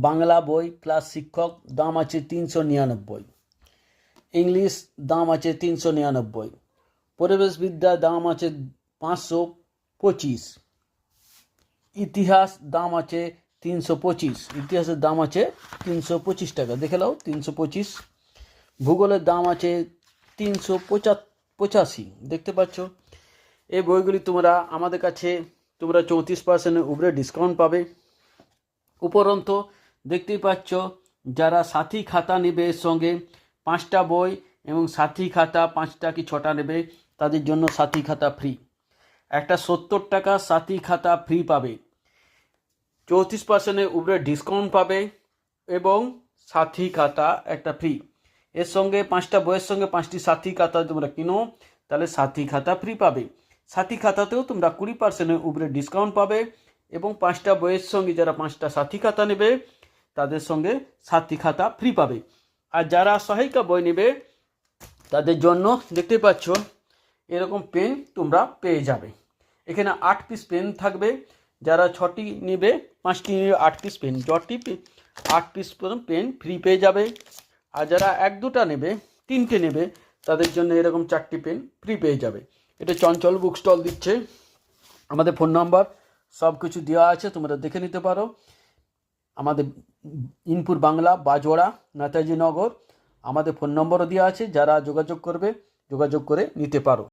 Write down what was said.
বাংলা বই প্লাস শিক্ষক দাম আছে 399। ইংলিশ দাম আছে 399। পরিবেশবিদ্যা দাম আছে 525। ইতিহাস দাম আছে 325। ইতিহাসের দাম আছে 325 টাকা, দেখে নাও 325। ভূগোলের দাম আছে 385, দেখতে পাচ্ছ। এই বইগুলি তোমরা আমাদের কাছে 34% উপরে ডিসকাউন্ট পাবে। উপরন্তু দেখতেই পাচ্ছ, যারা সাথী খাতা নেবে এর সঙ্গে 5টা বই এবং সাথী খাতা 5টা কি 6টা নেবে, তাদের জন্য সাথী খাতা ফ্রি। একটা 70 টাকা সাথী খাতা ফ্রি পাবে, 34% উপরে ডিসকাউন্ট পাবে এবং সাথী খাতা একটা ফ্রি। এর সঙ্গে 5টা বইয়ের সঙ্গে 5টি সাথী খাতা তোমরা কিনো, তাহলে সাথী খাতা ফ্রি পাবে। সাথী খাতাতেও তোমরা 20% উপরে ডিসকাউন্ট পাবে এবং 5টা বইয়ের সঙ্গে যারা 5টা সাথী খাতা নেবে তাদের সঙ্গে সাথী খাতা ফ্রি পাবে। আর যারা সহায়িকা বই নেবে তাদের জন্য দেখতে পাচ্ছ এরকম পেন তোমরা পেয়ে যাবে। এখানে 8 পিস পেন থাকবে। যারা 6টি নেবে, 5টি নেবে 8 piece pen, 8 piece pen free পেয়ে যাবে। আর যারা 1-2টা নেবে, 3টে নেবে, তাদের জন্য এরকম 4টি পেন ফ্রি পেয়ে যাবে। এটা চঞ্চল বুক স্টল দিচ্ছে। আমাদের ফোন নাম্বার সব কিছু দেওয়া আছে, তোমরা দেখে নিতে পারো। আমাদের ইনপুর বাংলা, বাজোড়া, নেতাজি নগর। আমাদের ফোন নম্বরও দেওয়া আছে, যারা যোগাযোগ করবে যোগাযোগ করে নিতে পারো।